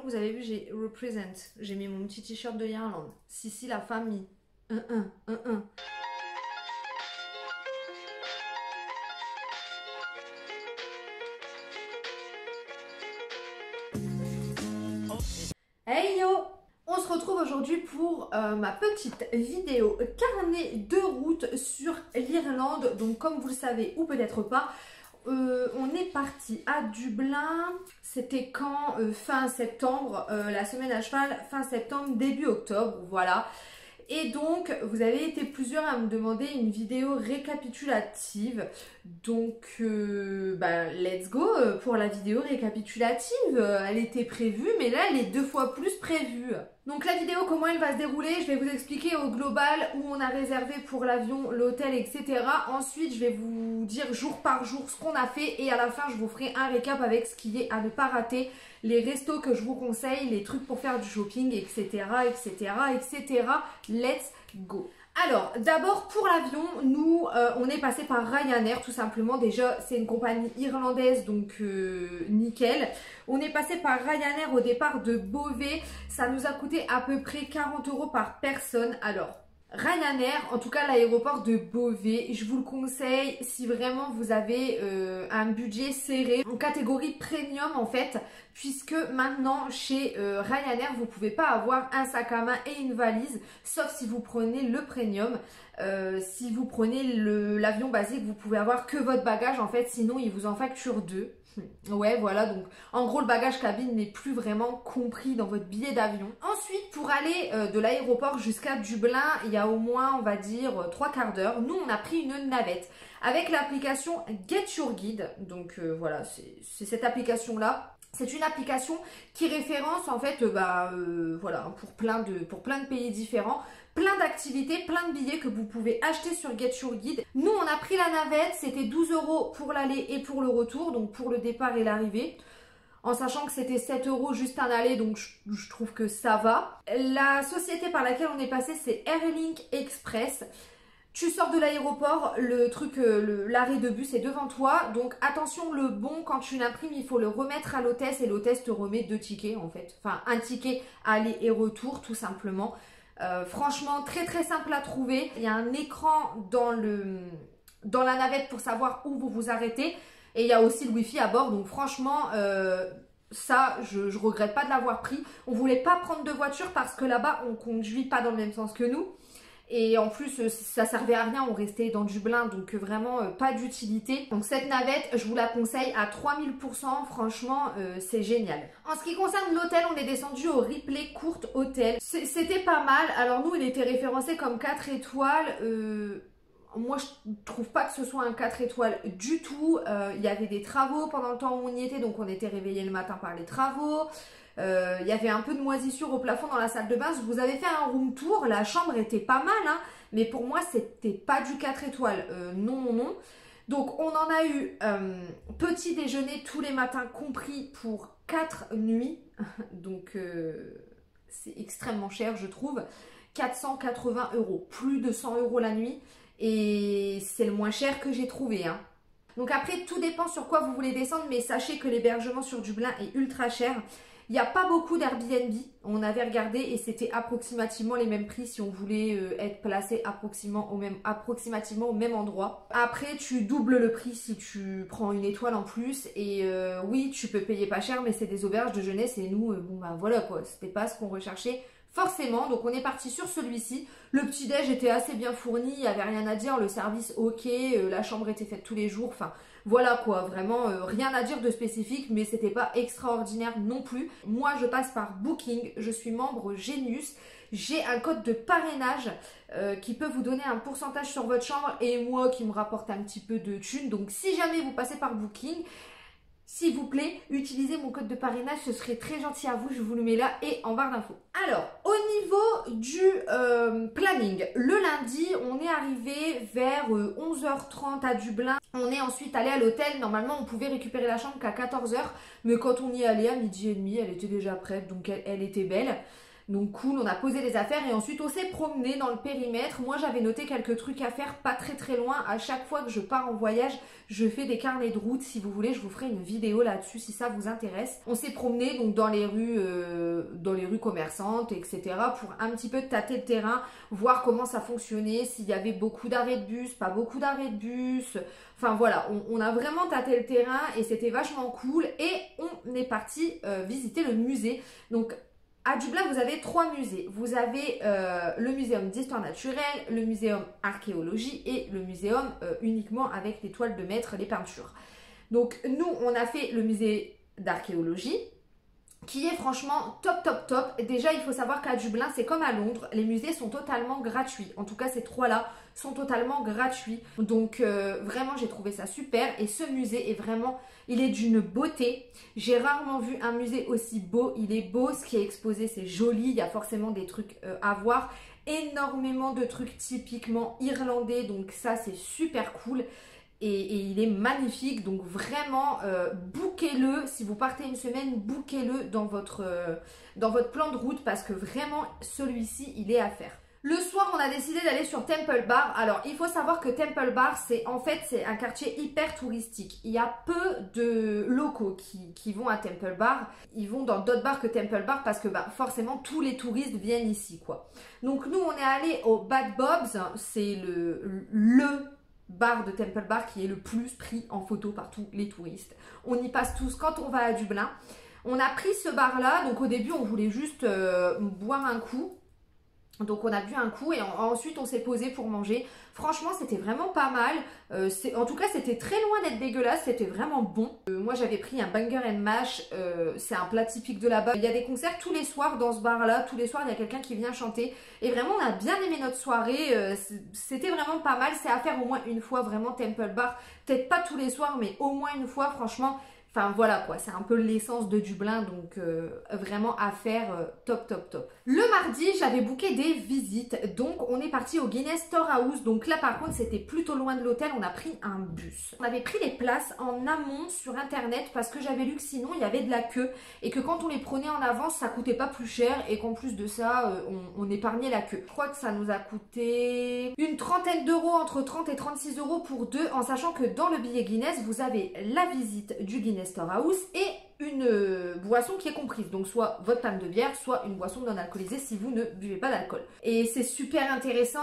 vous avez vu, j'ai represent. J'ai mis mon petit t-shirt de Irlande. Si, la famille. 1-1. Hey yo! On se retrouve aujourd'hui pour ma petite vidéo carnet de route sur l'Irlande. Donc comme vous le savez ou peut-être pas, on est parti à Dublin. C'était quand fin septembre, la semaine à cheval, fin septembre, début octobre, voilà. Et donc, vous avez été plusieurs à me demander une vidéo récapitulative. Donc, let's go pour la vidéo récapitulative. Elle était prévue, mais là, elle est 2 fois plus prévue. Donc, la vidéo, comment elle va se dérouler? Je vais vous expliquer au global où on a réservé pour l'avion, l'hôtel, etc. Ensuite, je vais vous dire jour par jour ce qu'on a fait. Et à la fin, je vous ferai un récap avec ce qui est à ne pas rater. Les restos que je vous conseille, les trucs pour faire du shopping, etc. Let's go. Alors, d'abord pour l'avion, nous, on est passé par Ryanair tout simplement. Déjà, c'est une compagnie irlandaise, donc nickel. On est passé par Ryanair au départ de Beauvais. Ça nous a coûté à peu près 40 € par personne. Alors, Ryanair, en tout cas l'aéroport de Beauvais, je vous le conseille si vraiment vous avez un budget serré, en catégorie premium en fait, puisque maintenant chez Ryanair vous pouvez pas avoir un sac à main et une valise, sauf si vous prenez le premium. Si vous prenez l'avion basique, vous pouvez avoir que votre bagage en fait, sinon ils vous en facturent 2. Ouais, voilà, donc en gros le bagage cabine n'est plus vraiment compris dans votre billet d'avion. Ensuite, pour aller de l'aéroport jusqu'à Dublin, il y a au moins, on va dire, 3 quarts d'heure. Nous, on a pris une navette avec l'application Get Your Guide. Donc voilà, c'est cette application-là. C'est une application qui référence en fait, voilà, pour plein de pays différents. Plein d'activités, plein de billets que vous pouvez acheter sur Get Your Guide. Nous, on a pris la navette, c'était 12 € pour l'aller et pour le retour, donc pour le départ et l'arrivée. En sachant que c'était 7 € juste un aller, donc je trouve que ça va. La société par laquelle on est passé, c'est Airlink Express. Tu sors de l'aéroport, l'arrêt de bus est devant toi. Donc attention, le bon, quand tu l'imprimes, il faut le remettre à l'hôtesse et l'hôtesse te remet 2 tickets en fait. Enfin, un ticket aller et retour tout simplement. Franchement, très très simple à trouver. Il y a un écran dans la navette pour savoir où vous vous arrêtez. Et il y a aussi le wifi à bord. Donc franchement, ça, je regrette pas de l'avoir pris. On voulait pas prendre de voiture parce que là-bas, on conduit pas dans le même sens que nous. Et en plus, ça servait à rien, on restait dans Dublin, donc vraiment pas d'utilité. Donc cette navette, je vous la conseille à 3000%, franchement, c'est génial. En ce qui concerne l'hôtel, on est descendu au Ripley Court Hotel. C'était pas mal, alors nous, il était référencé comme 4 étoiles. Moi, je trouve pas que ce soit un 4 étoiles du tout. Il y avait des travaux pendant le temps où on y était, donc on était réveillés le matin par les travaux. Il y avait un peu de moisissure au plafond dans la salle de bain. Je vous avais fait un room tour, la chambre était pas mal, hein, mais pour moi c'était pas du 4 étoiles, non. Donc on en a eu petit déjeuner tous les matins compris pour 4 nuits, donc c'est extrêmement cher je trouve, 480 €, plus de 100 € la nuit, et c'est le moins cher que j'ai trouvé, hein. Donc après tout dépend sur quoi vous voulez descendre, mais sachez que l'hébergement sur Dublin est ultra cher. Il n'y a pas beaucoup d'Airbnb, on avait regardé et c'était approximativement les mêmes prix si on voulait être placé approximativement au même endroit. Après, tu doubles le prix si tu prends une étoile en plus et oui, tu peux payer pas cher, mais c'est des auberges de jeunesse et nous, voilà quoi, c'était pas ce qu'on recherchait forcément. Donc on est parti sur celui-ci. Le petit-déj était assez bien fourni, il n'y avait rien à dire, le service ok, la chambre était faite tous les jours, enfin... Voilà quoi, vraiment rien à dire de spécifique, mais c'était pas extraordinaire non plus. Moi je passe par Booking, je suis membre Genius, j'ai un code de parrainage qui peut vous donner un pourcentage sur votre chambre et moi qui me rapporte un petit peu de thunes. Donc si jamais vous passez par Booking, s'il vous plaît, utilisez mon code de parrainage, ce serait très gentil à vous, je vous le mets là et en barre d'infos. Alors, au niveau du planning, le lundi, on est arrivé vers 11h30 à Dublin. On est ensuite allé à l'hôtel, normalement on pouvait récupérer la chambre qu'à 14h, mais quand on y allait à 12h30, elle était déjà prête, donc elle était belle. Donc cool, on a posé les affaires et ensuite on s'est promené dans le périmètre. Moi j'avais noté quelques trucs à faire pas très loin. À chaque fois que je pars en voyage, je fais des carnets de route. Si vous voulez, je vous ferai une vidéo là-dessus si ça vous intéresse. On s'est promené donc dans les rues commerçantes, etc. pour un petit peu tâter le terrain, voir comment ça fonctionnait, s'il y avait beaucoup d'arrêts de bus, pas beaucoup d'arrêts de bus. Enfin voilà, on a vraiment tâté le terrain et c'était vachement cool. Et on est parti visiter le musée. Donc à Dublin, vous avez 3 musées. Vous avez le muséum d'histoire naturelle, le muséum archéologie et le muséum uniquement avec les toiles de maître, les peintures. Donc nous, on a fait le musée d'archéologie qui est franchement top. Déjà, il faut savoir qu'à Dublin, c'est comme à Londres, les musées sont totalement gratuits. En tout cas, ces 3-là sont totalement gratuits. Donc vraiment, j'ai trouvé ça super. Et ce musée est vraiment, il est d'une beauté. J'ai rarement vu un musée aussi beau. Il est beau, ce qui est exposé, c'est joli. Il y a forcément des trucs à voir. Énormément de trucs typiquement irlandais. Donc ça, c'est super cool. Et il est magnifique, donc vraiment bookez-le, si vous partez une semaine, bookez-le dans votre plan de route parce que vraiment celui-ci il est à faire. Le soir, on a décidé d'aller sur Temple Bar. Alors, il faut savoir que Temple Bar, c'est un quartier hyper touristique. Il y a peu de locaux qui vont à Temple Bar. Ils vont dans d'autres bars que Temple Bar parce que forcément, tous les touristes viennent ici, quoi. Donc, nous, on est allé au Bad Bob's. C'est le bar de Temple Bar qui est le plus pris en photo par tous les touristes. On y passe tous quand on va à Dublin. On a pris ce bar là, donc au début on voulait juste boire un coup. Donc on a bu un coup et ensuite on s'est posé pour manger. Franchement c'était vraiment pas mal. En tout cas c'était très loin d'être dégueulasse, c'était vraiment bon. Moi j'avais pris un banger and mash, c'est un plat typique de là-bas. Il y a des concerts tous les soirs dans ce bar là, tous les soirs il y a quelqu'un qui vient chanter. Et vraiment on a bien aimé notre soirée, c'était vraiment pas mal. C'est à faire au moins une fois vraiment Temple Bar. Peut-être pas tous les soirs mais au moins une fois franchement. Enfin voilà quoi, c'est un peu l'essence de Dublin, donc vraiment à faire top. Le mardi, j'avais booké des visites, donc on est parti au Guinness Storehouse. Donc là par contre c'était plutôt loin de l'hôtel, on a pris un bus. On avait pris les places en amont sur internet parce que j'avais lu que sinon il y avait de la queue et que quand on les prenait en avance ça coûtait pas plus cher et qu'en plus de ça on épargnait la queue. Je crois que ça nous a coûté une trentaine d'euros, entre 30 et 36 € pour deux, en sachant que dans le billet Guinness vous avez la visite du Guinness Storehouse et une boisson qui est comprise, donc soit votre panne de bière, soit une boisson non alcoolisée si vous ne buvez pas d'alcool. Et c'est super intéressant,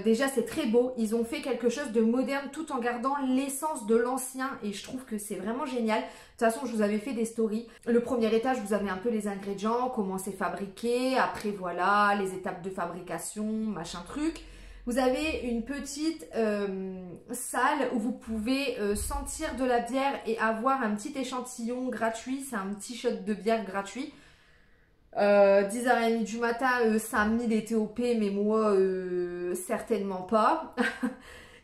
déjà c'est très beau, ils ont fait quelque chose de moderne tout en gardant l'essence de l'ancien et je trouve que c'est vraiment génial. De toute façon je vous avais fait des stories, le premier étage vous avez un peu les ingrédients, comment c'est fabriqué, après voilà les étapes de fabrication, machin truc. Vous avez une petite salle où vous pouvez sentir de la bière et avoir un petit échantillon gratuit. C'est un petit shot de bière gratuit. 10h30 du matin, ça a mis les TOP, mais moi, certainement pas.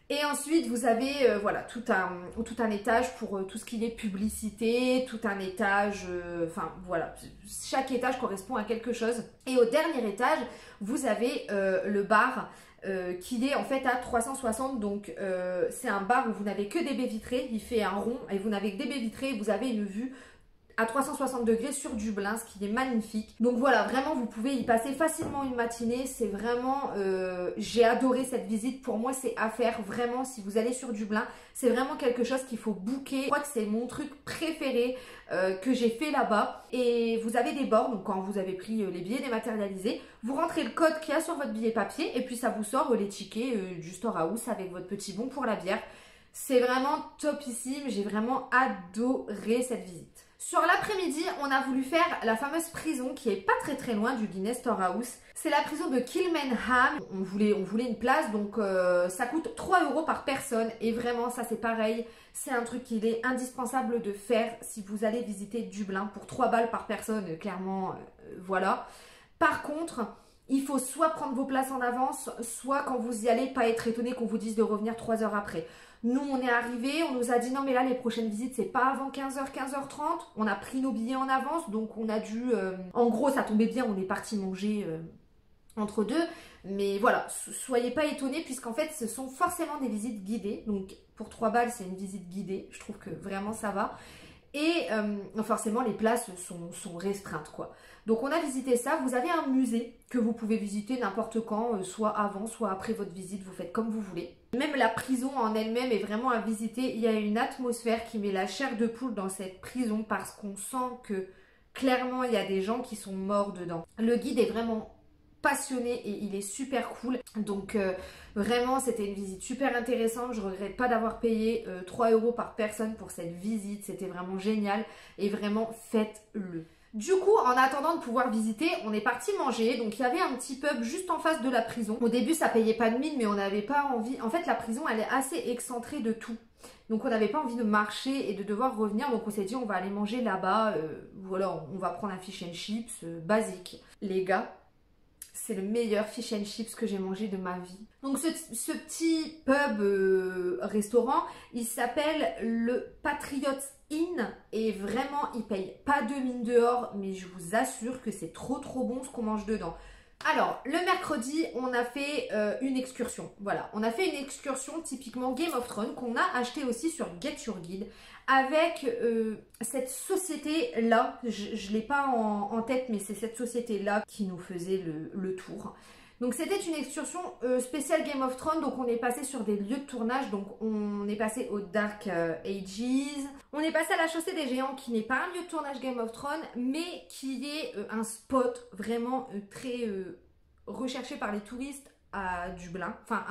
Et ensuite, vous avez voilà, tout un étage pour tout ce qui est publicité, tout un étage, enfin voilà, chaque étage correspond à quelque chose. Et au dernier étage, vous avez le bar qui est en fait à 360, donc c'est un bar où vous n'avez que des baies vitrées, il fait un rond et vous n'avez que des baies vitrées et vous avez une vue à 360 degrés sur Dublin, ce qui est magnifique. Donc voilà, vraiment vous pouvez y passer facilement une matinée, c'est vraiment, j'ai adoré cette visite, pour moi c'est à faire vraiment si vous allez sur Dublin, c'est vraiment quelque chose qu'il faut booker. Je crois que c'est mon truc préféré que j'ai fait là-bas. Et vous avez des bords, donc quand vous avez pris les billets dématérialisés, vous rentrez le code qu'il y a sur votre billet papier et puis ça vous sort les tickets du Storehouse avec votre petit bon pour la bière. C'est vraiment topissime, j'ai vraiment adoré cette visite. Sur l'après-midi, on a voulu faire la fameuse prison qui est pas très loin du Guinness Storehouse. C'est la prison de Kilmainham. On voulait une place, donc ça coûte 3 € par personne. Et vraiment, ça c'est pareil. C'est un truc qu'il est indispensable de faire si vous allez visiter Dublin. Pour 3 balles par personne, clairement, voilà. Par contre, il faut soit prendre vos places en avance, soit quand vous y allez, pas être étonné qu'on vous dise de revenir 3 heures après. Nous, on est arrivés, on nous a dit non mais là les prochaines visites c'est pas avant 15h, 15h30. On a pris nos billets en avance, donc on a dû... En gros ça tombait bien, on est parti manger entre deux. Mais voilà, soyez pas étonnés puisqu'en fait ce sont forcément des visites guidées. Donc pour 3 balles c'est une visite guidée, je trouve que vraiment ça va. Et forcément les places sont restreintes quoi. Donc on a visité ça, vous avez un musée que vous pouvez visiter n'importe quand, soit avant, soit après votre visite, vous faites comme vous voulez. Même la prison en elle-même est vraiment à visiter, il y a une atmosphère qui met la chair de poule dans cette prison parce qu'on sent que clairement il y a des gens qui sont morts dedans. Le guide est vraiment passionné et il est super cool, donc vraiment c'était une visite super intéressante. Je regrette pas d'avoir payé 3 € par personne pour cette visite, c'était vraiment génial et vraiment faites-le. Du coup, en attendant de pouvoir visiter, on est parti manger. Donc il y avait un petit pub juste en face de la prison. Au début ça payait pas de mine, mais on n'avait pas envie. En fait la prison elle est assez excentrée de tout, donc on n'avait pas envie de marcher et de devoir revenir. Donc on s'est dit on va aller manger là-bas, voilà, on va prendre un fish and chips basique. Les gars, c'est le meilleur fish and chips que j'ai mangé de ma vie. Donc ce petit pub restaurant, il s'appelle le Patriots Inn et vraiment il paye pas de mine dehors, mais je vous assure que c'est trop bon ce qu'on mange dedans. Alors, le mercredi, on a fait une excursion. Voilà, on a fait une excursion typiquement Game of Thrones qu'on a acheté aussi sur Get Your Guide avec cette société-là. Je ne l'ai pas en tête, mais c'est cette société-là qui nous faisait le tour. Donc, c'était une excursion spéciale Game of Thrones. Donc, on est passé sur des lieux de tournage. Donc, on est passé au Dark Ages. On est passé à la Chaussée des Géants, qui n'est pas un lieu de tournage Game of Thrones, mais qui est un spot vraiment très recherché par les touristes à Dublin, enfin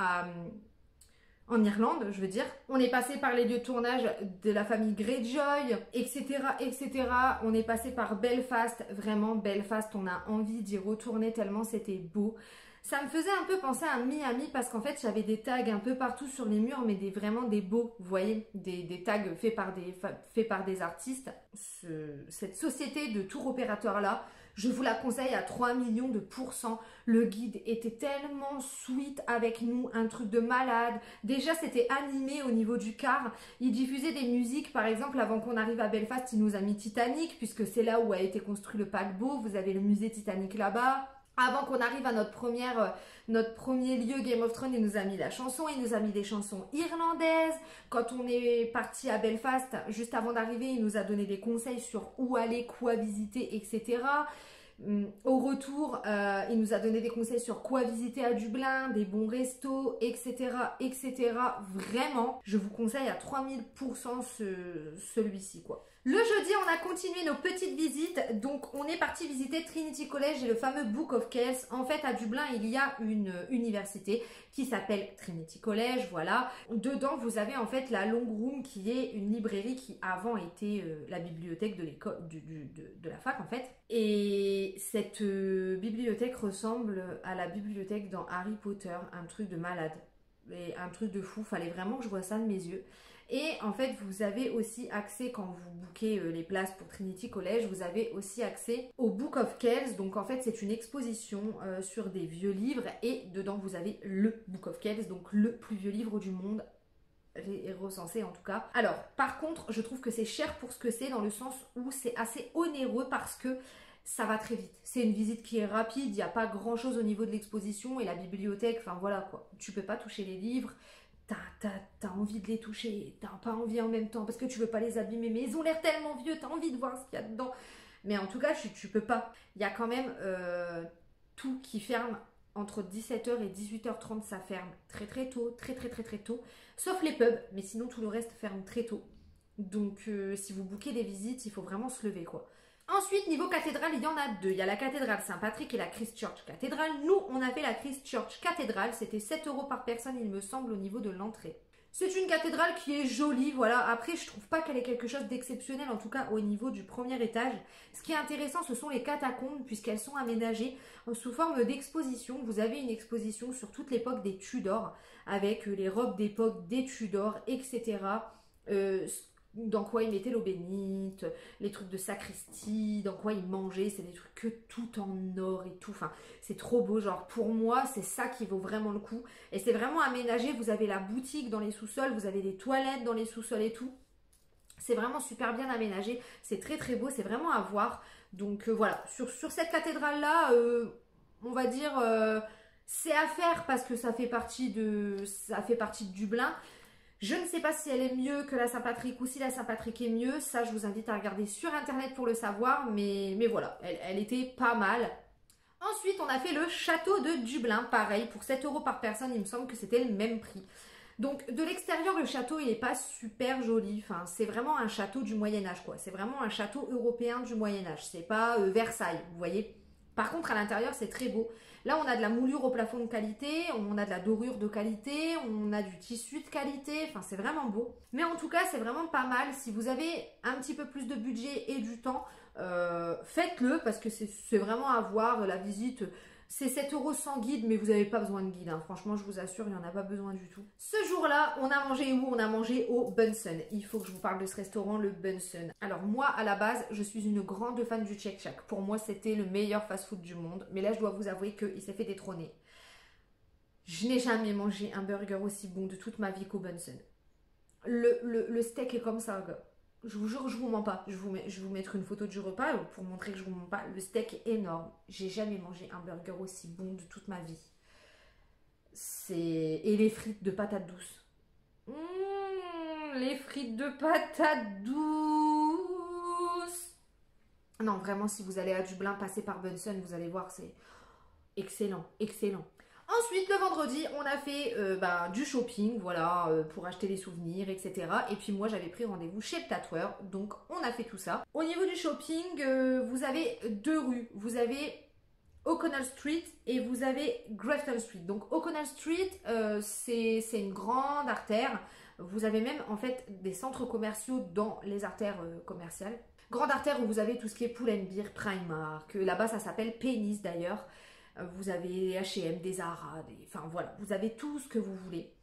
en Irlande, je veux dire. On est passé par les lieux de tournage de la famille Greyjoy, etc., etc. On est passé par Belfast, vraiment Belfast, on a envie d'y retourner tellement c'était beau. Ça me faisait un peu penser à Miami parce qu'en fait j'avais des tags un peu partout sur les murs, mais vraiment des beaux, vous voyez, des tags faits par des artistes. Cette société de tour opérateur là, je vous la conseille à 3 millions de %. Le guide était tellement sweet avec nous, un truc de malade. Déjà c'était animé au niveau du car, il diffusait des musiques, par exemple avant qu'on arrive à Belfast il nous a mis Titanic puisque c'est là où a été construit le paquebot, vous avez le musée Titanic là-bas. Avant qu'on arrive à notre premier lieu Game of Thrones, il nous a mis la chanson, il nous a mis des chansons irlandaises. Quand on est parti à Belfast, juste avant d'arriver, il nous a donné des conseils sur où aller, quoi visiter, etc. Au retour, il nous a donné des conseils sur quoi visiter à Dublin, des bons restos, etc., etc. Vraiment, je vous conseille à 3000 % celui-ci, quoi. Le jeudi, on a continué nos petites visites. Donc, on est parti visiter Trinity College et le fameux Book of Kells. En fait, à Dublin, il y a une université qui s'appelle Trinity College, voilà. Dedans, vous avez en fait la Long Room qui est une librairie qui avant était la bibliothèque de l'école, de la fac en fait. Et cette bibliothèque ressemble à la bibliothèque dans Harry Potter, un truc de malade. Et un truc de fou, fallait vraiment que je vois ça de mes yeux. Et en fait, vous avez aussi accès, quand vous bookez les places pour Trinity College, vous avez aussi accès au Book of Kells. Donc en fait, c'est une exposition sur des vieux livres et dedans, vous avez le Book of Kells, donc le plus vieux livre du monde, recensé en tout cas. Alors, par contre, je trouve que c'est cher pour ce que c'est, dans le sens où c'est assez onéreux parce que ça va très vite. C'est une visite qui est rapide, il n'y a pas grand chose au niveau de l'exposition et la bibliothèque, enfin voilà quoi. Tu peux pas toucher les livres. T'as envie de les toucher, t'as pas envie en même temps parce que tu veux pas les abîmer, mais ils ont l'air tellement vieux, t'as envie de voir ce qu'il y a dedans. Mais en tout cas, tu peux pas. Il y a quand même tout qui ferme entre 17h et 18h30, ça ferme très tôt, très tôt. Sauf les pubs, mais sinon tout le reste ferme très tôt. Donc si vous bouquez des visites, il faut vraiment se lever quoi. Ensuite, niveau cathédrale, il y en a deux. Il y a la cathédrale Saint-Patrick et la Christ Church cathédrale. Nous, on a fait la Christ Church cathédrale. C'était 7 € par personne, il me semble, au niveau de l'entrée. C'est une cathédrale qui est jolie, voilà. Après, je trouve pas qu'elle ait quelque chose d'exceptionnel, en tout cas au niveau du premier étage. Ce qui est intéressant, ce sont les catacombes, puisqu'elles sont aménagées sous forme d'exposition. Vous avez une exposition sur toute l'époque des Tudors, avec les robes d'époque des Tudors, etc. Dans quoi ils mettaient l'eau bénite, les trucs de sacristie, dans quoi ils mangeaient, c'est des trucs que tout en or et tout, enfin c'est trop beau, genre pour moi c'est ça qui vaut vraiment le coup, et c'est vraiment aménagé, vous avez la boutique dans les sous-sols, vous avez des toilettes dans les sous-sols et tout, c'est vraiment super bien aménagé, c'est très beau, c'est vraiment à voir, donc voilà, sur cette cathédrale là, on va dire, c'est à faire parce que ça fait partie de Dublin. Je ne sais pas si elle est mieux que la Saint-Patrick ou si la Saint-Patrick est mieux. Ça, je vous invite à regarder sur internet pour le savoir. Mais voilà, elle était pas mal. Ensuite, on a fait le château de Dublin. Pareil, pour 7 € par personne, il me semble que c'était le même prix. Donc, de l'extérieur, le château, il n'est pas super joli. Enfin, c'est vraiment un château du Moyen-Âge, quoi. C'est vraiment un château européen du Moyen-Âge. C'est pas Versailles, vous voyez. Par contre, à l'intérieur, c'est très beau. Là, on a de la moulure au plafond de qualité, on a de la dorure de qualité, on a du tissu de qualité. Enfin, c'est vraiment beau. Mais en tout cas, c'est vraiment pas mal. Si vous avez un petit peu plus de budget et du temps, faites-le parce que c'est vraiment à voir. La visite, c'est 7 € sans guide, mais vous n'avez pas besoin de guide. Hein. Franchement, je vous assure, il n'y en a pas besoin du tout. Ce jour-là, on a mangé où? On a mangé au Bunsen. Il faut que je vous parle de ce restaurant, le Bunsen. Alors moi, à la base, je suis une grande fan du Shake Shack. Pour moi, c'était le meilleur fast-food du monde. Mais là, je dois vous avouer qu'il s'est fait détrôner. Je n'ai jamais mangé un burger aussi bon de toute ma vie qu'au Bunsen. Le steak est comme ça, gars. Je vous jure, je vous mens pas. Je vais vous mettre une photo du repas pour montrer que je vous mens pas. Le steak est énorme. J'ai jamais mangé un burger aussi bon de toute ma vie. Et les frites de patates douces. Les frites de patates douces. Non, vraiment, si vous allez à Dublin, passez par Bunsen, vous allez voir, c'est excellent, excellent. Ensuite, le vendredi, on a fait du shopping, voilà, pour acheter des souvenirs, etc. Et puis moi, j'avais pris rendez-vous chez le tatoueur, donc on a fait tout ça. Au niveau du shopping, vous avez 2 rues. Vous avez O'Connell Street et vous avez Grafton Street. Donc O'Connell Street, c'est une grande artère. Vous avez même en fait des centres commerciaux dans les artères commerciales. Grande artère où vous avez tout ce qui est Pull&Bear, Primark, là-bas ça s'appelle Penny's d'ailleurs. Vous avez H&M, des Zara, enfin voilà, vous avez tout ce que vous voulez.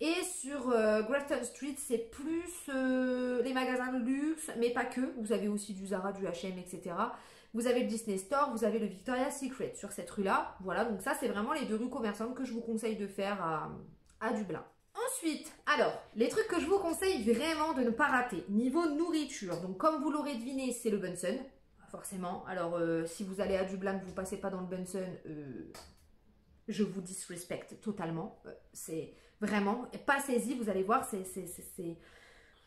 Et sur Grafton Street, c'est plus les magasins de luxe, mais pas que. Vous avez aussi du Zara, du H&M, etc. Vous avez le Disney Store, vous avez le Victoria's Secret sur cette rue-là. Voilà, donc ça, c'est vraiment les 2 rues commerçantes que je vous conseille de faire à Dublin. Ensuite, alors, les trucs que je vous conseille vraiment de ne pas rater. Niveau nourriture, donc comme vous l'aurez deviné, c'est le Bunsen. Forcément. Alors, si vous allez à Dublin, que vous passez pas dans le Bunsen, je vous disrespecte totalement. C'est vraiment, passez-y, vous allez voir,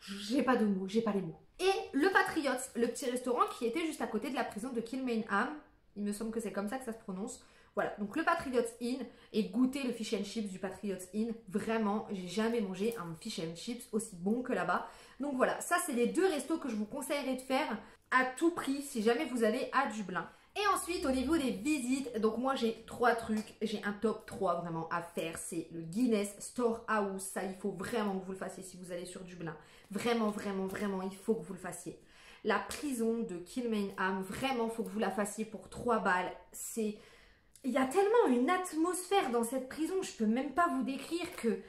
j'ai pas de mots, j'ai pas les mots. Et le Patriots, le petit restaurant qui était juste à côté de la prison de Kilmainham, il me semble que c'est comme ça que ça se prononce. Voilà, donc le Patriots Inn et goûter le fish and chips du Patriots Inn. Vraiment, j'ai jamais mangé un fish and chips aussi bon que là-bas. Donc voilà, ça c'est les 2 restos que je vous conseillerais de faire à tout prix si jamais vous allez à Dublin. Et ensuite, au niveau des visites, donc moi j'ai 3 trucs, j'ai un top 3 vraiment à faire. C'est le Guinness Storehouse, ça il faut vraiment que vous le fassiez si vous allez sur Dublin. Vraiment, vraiment, vraiment, il faut que vous le fassiez. La prison de Kilmainham, vraiment, il faut que vous la fassiez pour 3 balles. Il y a tellement une atmosphère dans cette prison, je peux même pas vous décrire que...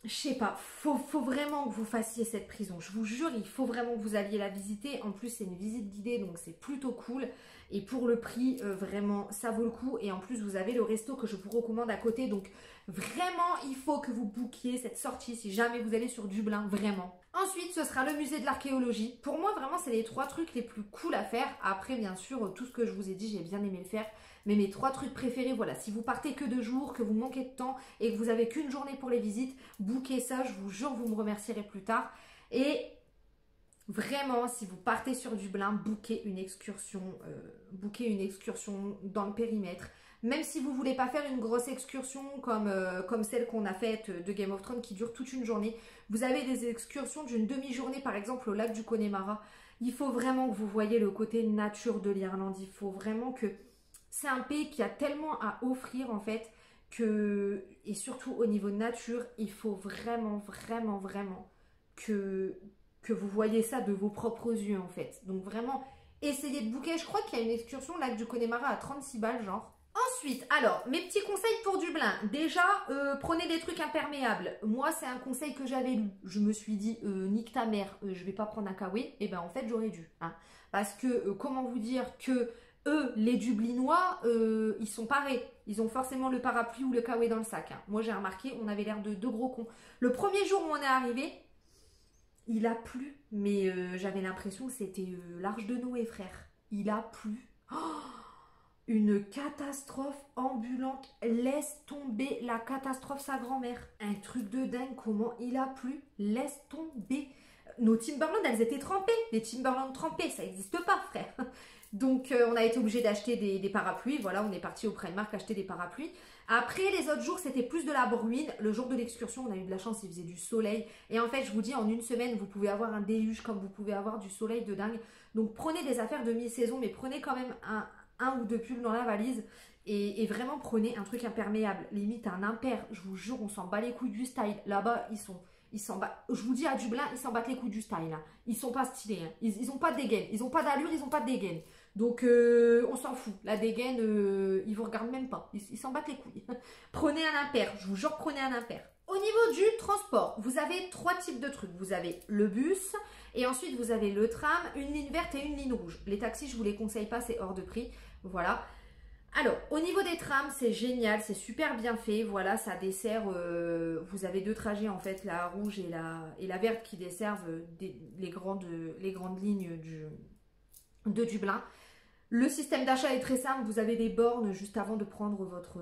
Je sais pas, faut vraiment que vous fassiez cette prison. Je vous jure, il faut vraiment que vous alliez la visiter. En plus, c'est une visite guidée, donc c'est plutôt cool. Et pour le prix, vraiment, ça vaut le coup. Et en plus, vous avez le resto que je vous recommande à côté. Donc vraiment, il faut que vous bookiez cette sortie si jamais vous allez sur Dublin, vraiment. Ensuite, ce sera le musée de l'archéologie. Pour moi, vraiment, c'est les 3 trucs les plus cool à faire. Après, bien sûr, tout ce que je vous ai dit, j'ai bien aimé le faire. Mais mes 3 trucs préférés, voilà, si vous partez que 2 jours, que vous manquez de temps et que vous avez qu'une journée pour les visites, bookez ça, je vous jure, vous me remercierez plus tard. Et vraiment, si vous partez sur Dublin, bookez une excursion dans le périmètre. Même si vous voulez pas faire une grosse excursion comme celle qu'on a faite de Game of Thrones qui dure toute une journée, vous avez des excursions d'une demi-journée par exemple au lac du Connemara. Il faut vraiment que vous voyez le côté nature de l'Irlande. Il faut vraiment que... C'est un pays qui a tellement à offrir en fait que... Et surtout au niveau nature, il faut vraiment, vraiment, vraiment que vous voyez ça de vos propres yeux en fait. Donc vraiment, essayez de booker. Je crois qu'il y a une excursion au lac du Connemara à 36 balles genre. Ensuite, alors, mes petits conseils pour Dublin. Déjà, prenez des trucs imperméables. Moi, c'est un conseil que j'avais lu. Je me suis dit, nique ta mère, je vais pas prendre un kawaii. Et ben, en fait, j'aurais dû. Hein. Parce que, comment vous dire que eux, les Dublinois, ils sont parés. Ils ont forcément le parapluie ou le kawaii dans le sac. Hein. Moi, j'ai remarqué, on avait l'air de 2 gros cons. Le premier jour où on est arrivé, il a plu. Mais j'avais l'impression que c'était l'Arche de Noé, frère. Il a plu. Oh, Une catastrophe ambulante. Laisse tomber la catastrophe, sa grand-mère. Un truc de dingue, comment il a plu. Laisse tomber. Nos Timberland, elles étaient trempées. Les Timberland trempées, ça n'existe pas, frère. Donc, on a été obligé d'acheter des parapluies. Voilà, on est parti au Primark acheter des parapluies. Après, les autres jours, c'était plus de la bruine. Le jour de l'excursion, on a eu de la chance, il faisait du soleil. Et en fait, je vous dis, en une semaine, vous pouvez avoir un déluge comme vous pouvez avoir du soleil de dingue. Donc, prenez des affaires de mi-saison, mais prenez quand même un ou deux pulls dans la valise. Et vraiment, prenez un truc imperméable. Limite, un impair. Je vous jure, on s'en bat les couilles du style. Là-bas, ils s'en battent. Je vous dis, à Dublin, ils s'en battent les couilles du style. Hein. Ils sont pas stylés. Hein. Ils ont pas de dégaine. Ils ont pas d'allure, ils ont pas de dégaine. Donc, on s'en fout. La dégaine, ils vous regardent même pas. Ils s'en battent les couilles. Prenez un impair. Je vous jure, prenez un impair. Au niveau du transport, vous avez trois types de trucs. Vous avez le bus et ensuite vous avez le tram, une ligne verte et une ligne rouge. Les taxis, je vous les conseille pas, c'est hors de prix. Voilà. Alors, au niveau des trams, c'est génial, c'est super bien fait. Voilà, ça dessert, vous avez deux trajets en fait, la rouge et la verte qui desservent les grandes lignes de Dublin. Le système d'achat est très simple, vous avez des bornes juste avant de prendre votre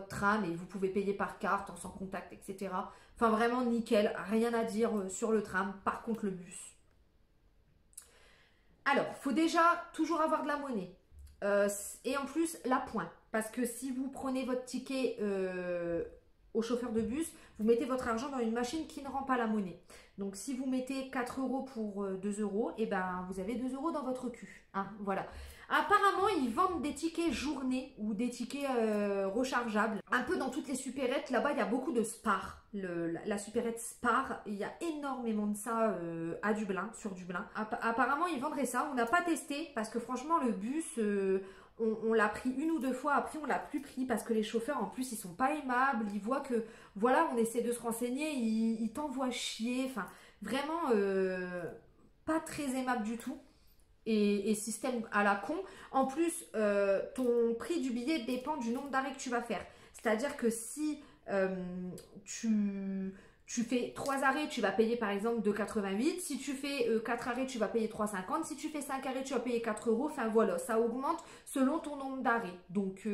tram et vous pouvez payer par carte, en sans contact, etc. Enfin vraiment nickel, rien à dire sur le tram, par contre le bus. Alors, il faut déjà toujours avoir de la monnaie et en plus la pointe parce que si vous prenez votre ticket au chauffeur de bus, vous mettez votre argent dans une machine qui ne rend pas la monnaie. Donc, si vous mettez 4 euros pour 2 euros, et ben vous avez 2 euros dans votre cul. Hein, voilà. Apparemment, ils vendent des tickets journée ou des tickets rechargeables. Un peu dans toutes les supérettes, là-bas, il y a beaucoup de Spar. La supérette Spar, il y a énormément de ça à Dublin, sur Dublin. Apparemment, ils vendraient ça. On n'a pas testé parce que franchement, le bus... on l'a pris une ou deux fois, après on l'a plus pris parce que les chauffeurs en plus ils sont pas aimables, ils voient que voilà on essaie de se renseigner, ils t'envoient chier, enfin vraiment pas très aimable du tout et système à la con. En plus ton prix du billet dépend du nombre d'arrêts que tu vas faire, c'est-à-dire que si tu fais 3 arrêts, tu vas payer par exemple 2,88. Si tu fais 4 arrêts, tu vas payer 3,50. Si tu fais 5 arrêts, tu vas payer 4 euros. Enfin voilà, ça augmente selon ton nombre d'arrêts. Donc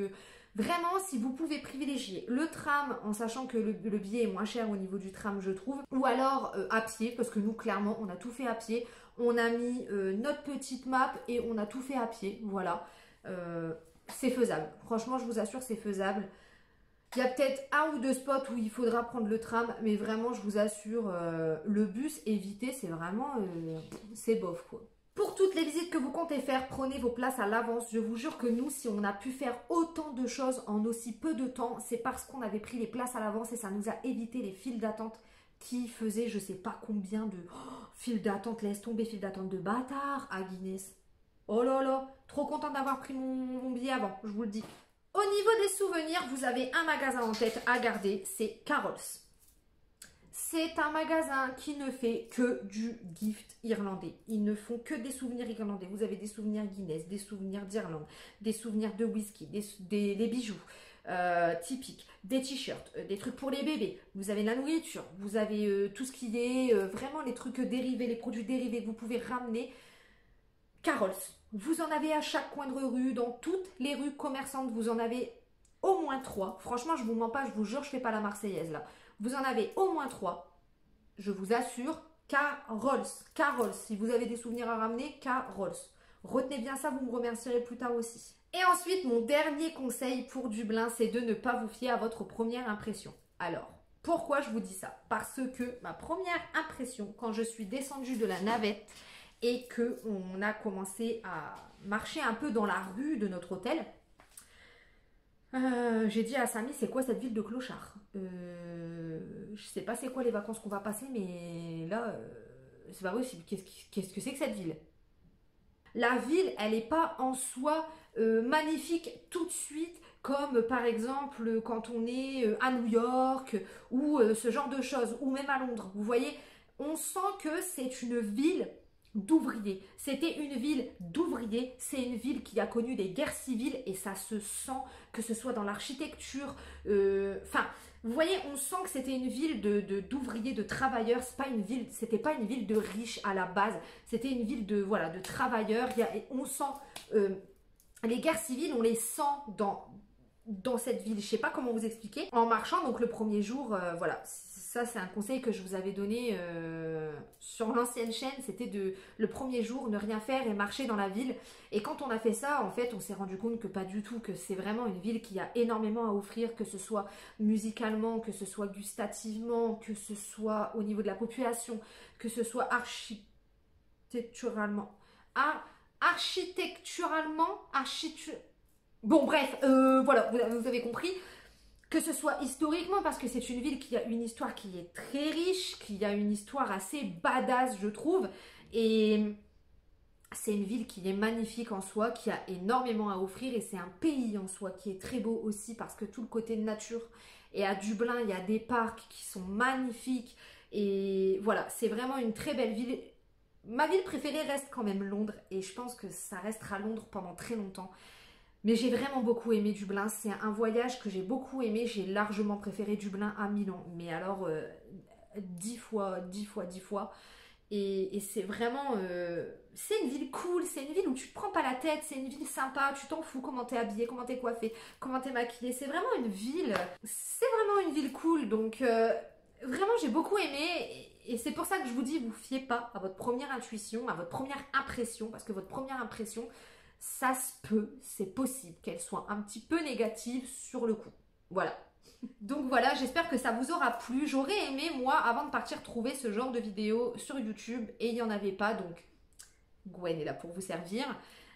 vraiment, si vous pouvez privilégier le tram, en sachant que le billet est moins cher au niveau du tram, je trouve. Ou alors à pied, parce que nous, clairement, on a tout fait à pied. On a mis notre petite map et on a tout fait à pied. Voilà, c'est faisable. Franchement, je vous assure, c'est faisable. Il y a peut-être un ou deux spots où il faudra prendre le tram, mais vraiment, je vous assure, le bus, éviter, c'est vraiment, c'est bof, quoi. Pour toutes les visites que vous comptez faire, prenez vos places à l'avance. Je vous jure que nous, si on a pu faire autant de choses en aussi peu de temps, c'est parce qu'on avait pris les places à l'avance et ça nous a évité les files d'attente qui faisaient je sais pas combien de files d'attente. Laisse tomber, files d'attente de bâtard à Guinness. Oh là là, trop contente d'avoir pris mon billet avant, je vous le dis. Au niveau des souvenirs, vous avez un magasin en tête à garder, c'est Carol's. C'est un magasin qui ne fait que du gift irlandais. Ils ne font que des souvenirs irlandais. Vous avez des souvenirs Guinness, des souvenirs d'Irlande, des souvenirs de whisky, des bijoux typiques, des t-shirts, des trucs pour les bébés. Vous avez la nourriture, vous avez tout ce qui est vraiment les trucs dérivés, les produits dérivés que vous pouvez ramener. Carol's. Vous en avez à chaque coin de rue, dans toutes les rues commerçantes, vous en avez au moins 3. Franchement, je vous mens pas, je vous jure, je fais pas la Marseillaise là. Vous en avez au moins 3. Je vous assure, Carol's. Carol's. Si vous avez des souvenirs à ramener, Carol's. Retenez bien ça, vous me remercierez plus tard aussi. Et ensuite, mon dernier conseil pour Dublin, c'est de ne pas vous fier à votre première impression. Alors, pourquoi je vous dis ça? Parce que ma première impression, quand je suis descendue de la navette, et qu'on a commencé à marcher un peu dans la rue de notre hôtel, j'ai dit à Samy, c'est quoi cette ville de clochards? Je sais pas c'est quoi les vacances qu'on va passer, mais là, c'est pas possible. Qu'est-ce que c'est que cette ville? La ville, elle n'est pas en soi magnifique tout de suite, comme par exemple quand on est à New York ou ce genre de choses, ou même à Londres. Vous voyez, on sent que c'est une ville d'ouvriers. C'était une ville d'ouvriers, c'est une ville qui a connu des guerres civiles et ça se sent, que ce soit dans l'architecture, enfin, vous voyez, on sent que c'était une ville d'ouvriers, de travailleurs, c'était pas une ville de riches à la base, c'était une ville de, voilà, de travailleurs, on sent les guerres civiles, on les sent dans cette ville. Je sais pas comment vous expliquer. En marchant, donc le premier jour, voilà, ça c'est un conseil que je vous avais donné sur l'ancienne chaîne, c'était de le premier jour ne rien faire et marcher dans la ville. Et quand on a fait ça, en fait, on s'est rendu compte que pas du tout, que c'est vraiment une ville qui a énormément à offrir, que ce soit musicalement, que ce soit gustativement, que ce soit au niveau de la population, que ce soit architecturalement. Bon, bref, voilà, vous avez compris. Que ce soit historiquement, parce que c'est une ville qui a une histoire qui est très riche, qui a une histoire assez badass, je trouve. Et c'est une ville qui est magnifique en soi, qui a énormément à offrir. Et c'est un pays en soi qui est très beau aussi, parce que tout le côté de nature. Et à Dublin, il y a des parcs qui sont magnifiques. Et voilà, c'est vraiment une très belle ville. Ma ville préférée reste quand même Londres. Et je pense que ça restera Londres pendant très longtemps. Mais j'ai vraiment beaucoup aimé Dublin, c'est un voyage que j'ai beaucoup aimé, j'ai largement préféré Dublin à Milan, mais alors 10 fois. Et c'est vraiment, c'est une ville cool, c'est une ville où tu te prends pas la tête, c'est une ville sympa, tu t'en fous comment t'es habillé, comment t'es coiffé, comment t'es maquillé, c'est vraiment une ville cool, donc vraiment j'ai beaucoup aimé. Et c'est pour ça que je vous dis, vous fiez pas à votre première intuition, à votre première impression, parce que votre première impression, ça se peut, c'est possible qu'elle soit un petit peu négative sur le coup. Voilà. Donc voilà, j'espère que ça vous aura plu. J'aurais aimé, moi, avant de partir, trouver ce genre de vidéo sur YouTube et il n'y en avait pas, donc Gwen est là pour vous servir.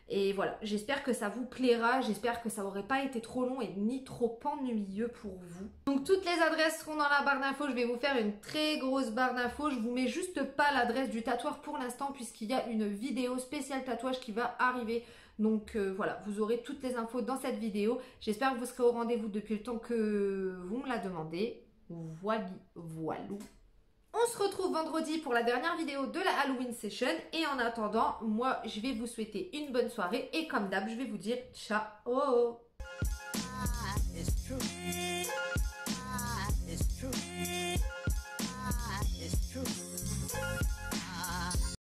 Et voilà, j'espère que ça vous plaira, j'espère que ça n'aurait pas été trop long et ni trop ennuyeux pour vous. Donc toutes les adresses seront dans la barre d'infos, je vais vous faire une très grosse barre d'infos. Je vous mets juste pas l'adresse du tatoueur pour l'instant puisqu'il y a une vidéo spéciale tatouage qui va arriver. Donc voilà, vous aurez toutes les infos dans cette vidéo. J'espère que vous serez au rendez-vous depuis le temps que vous me la demandez. Voilou. On se retrouve vendredi pour la dernière vidéo de la Halloween Session. Et en attendant, moi, je vais vous souhaiter une bonne soirée. Et comme d'hab, je vais vous dire ciao. It's true.